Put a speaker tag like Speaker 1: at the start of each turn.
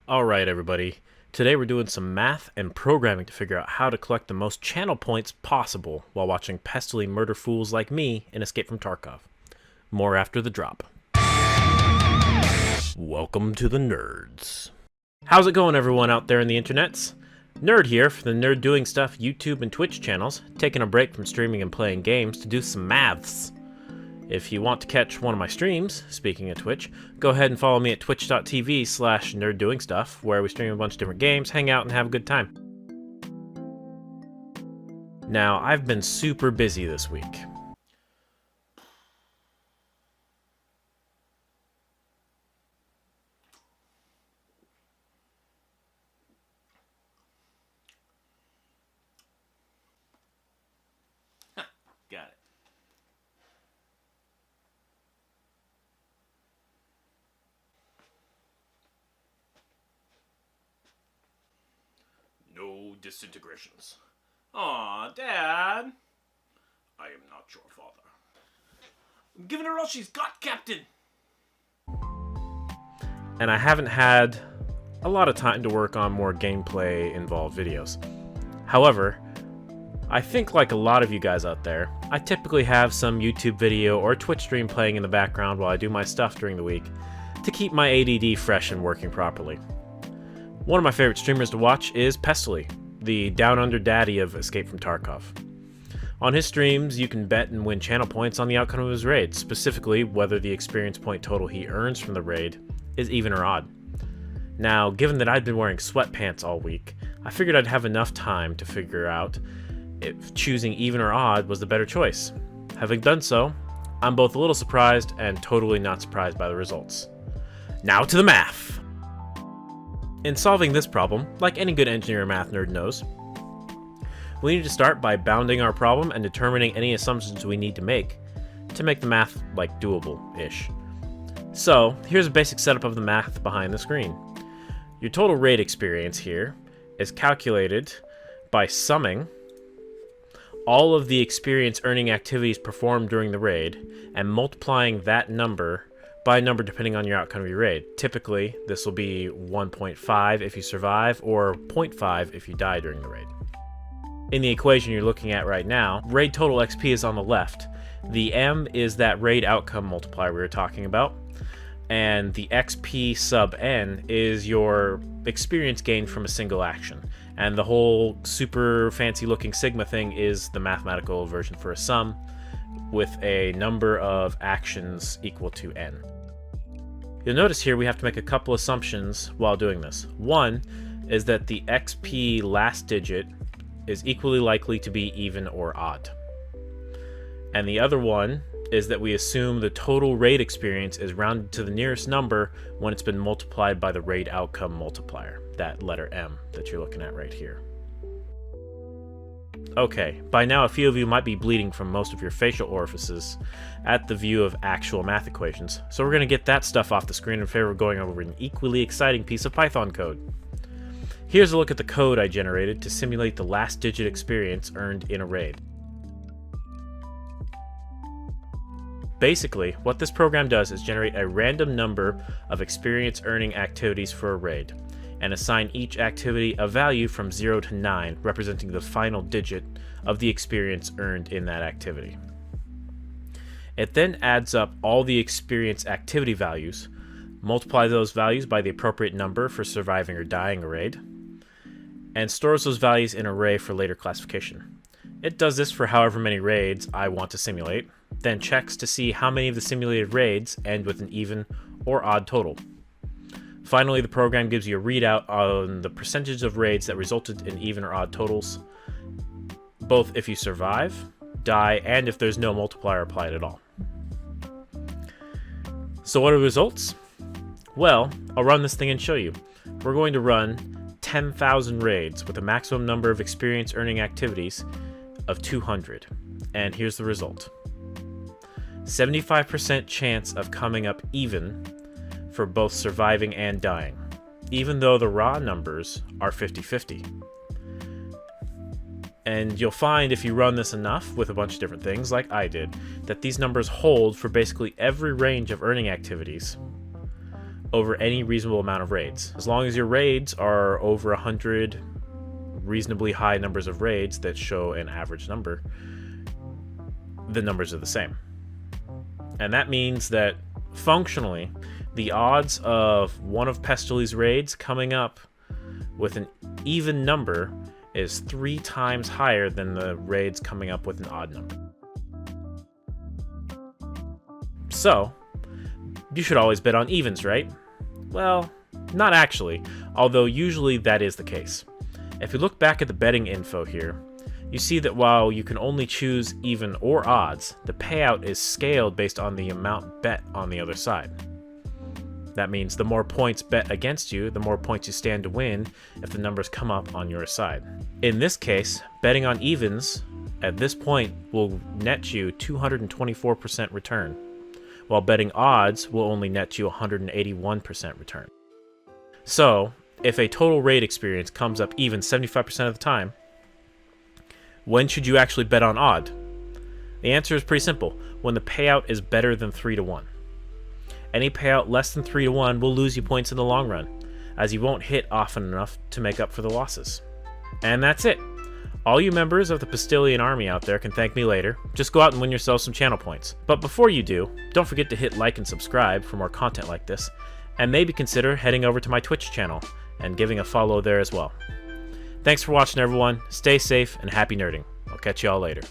Speaker 1: Alright everybody, today we're doing some math and programming to figure out how to collect the most channel points possible while watching Pestily murder fools like me in Escape from Tarkov. More after the drop. Welcome to the nerds. How's it going everyone out there in the internets? Nerd here for the Nerddoingstuff YouTube and Twitch channels, taking a break from streaming and playing games to do some maths. If you want to catch one of my streams, speaking of Twitch, go ahead and follow me at twitch.tv/nerddoingstuff, where we stream a bunch of different games, hang out, and have a good time. Now, I've been super busy this week. Got it. No disintegrations. Aw, Dad. I am not your father. I'm giving her all she's got, Captain! And I haven't had a lot of time to work on more gameplay-involved videos. However, I think like a lot of you guys out there, I typically have some YouTube video or Twitch stream playing in the background while I do my stuff during the week to keep my ADD fresh and working properly. One of my favorite streamers to watch is Pestily, the down-under daddy of Escape from Tarkov. On his streams, you can bet and win channel points on the outcome of his raid, specifically whether the experience point total he earns from the raid is even or odd. Now, given that I'd been wearing sweatpants all week, I figured I'd have enough time to figure out if choosing even or odd was the better choice. Having done so, I'm both a little surprised and totally not surprised by the results. Now to the math! In solving this problem, like any good engineer or math nerd knows, we need to start by bounding our problem and determining any assumptions we need to make the math, like, doable-ish. So, here's a basic setup of the math behind the screen. Your total raid experience here is calculated by summing all of the experience earning activities performed during the raid and multiplying that number by a number depending on your outcome of your raid. Typically, this will be 1.5 if you survive, or 0.5 if you die during the raid. In the equation you're looking at right now, raid total XP is on the left. The M is that raid outcome multiplier we were talking about, and the XP sub N is your experience gained from a single action. And the whole super fancy looking sigma thing is the mathematical version for a sum with a number of actions equal to N. You'll notice here we have to make a couple assumptions while doing this. One is that the XP last digit is equally likely to be even or odd. And the other one is that we assume the total raid experience is rounded to the nearest number when it's been multiplied by the raid outcome multiplier, that letter M that you're looking at right here. Okay, by now a few of you might be bleeding from most of your facial orifices at the view of actual math equations, so we're going to get that stuff off the screen in favor of going over an equally exciting piece of Python code. Here's a look at the code I generated to simulate the last digit experience earned in a raid. Basically, what this program does is generate a random number of experience earning activities for a raid, and assign each activity a value from 0 to 9, representing the final digit of the experience earned in that activity. It then adds up all the experience activity values, multiply those values by the appropriate number for surviving or dying a raid, and stores those values in an array for later classification. It does this for however many raids I want to simulate, then checks to see how many of the simulated raids end with an even or odd total. Finally, the program gives you a readout on the percentage of raids that resulted in even or odd totals, both if you survive, die, and if there's no multiplier applied at all. So what are the results? Well, I'll run this thing and show you. We're going to run 10,000 raids with a maximum number of experience earning activities of 200. And here's the result. 75% chance of coming up even for both surviving and dying, even though the raw numbers are 50-50. And you'll find if you run this enough with a bunch of different things, like I did, that these numbers hold for basically every range of earning activities, over any reasonable amount of raids. As long as your raids are over 100 reasonably high numbers of raids that show an average number, the numbers are the same. And that means that functionally, the odds of one of Pestyly's raids coming up with an even number is 3 times higher than the raids coming up with an odd number. So, you should always bet on evens, right? Well, not actually, although usually that is the case. If you look back at the betting info here, you see that while you can only choose even or odds, the payout is scaled based on the amount bet on the other side. That means the more points bet against you, the more points you stand to win if the numbers come up on your side. In this case, betting on evens at this point will net you 224% return, while betting odds will only net you 181% return. So, if a total raid experience comes up even 75% of the time, when should you actually bet on odd? The answer is pretty simple: when the payout is better than 3 to 1. Any payout less than 3 to 1 will lose you points in the long run, as you won't hit often enough to make up for the losses. And that's it. All you members of the Pestily army out there can thank me later. Just go out and win yourself some channel points. But before you do, don't forget to hit like and subscribe for more content like this, and maybe consider heading over to my Twitch channel and giving a follow there as well. Thanks for watching, everyone. Stay safe and happy nerding. I'll catch you all later.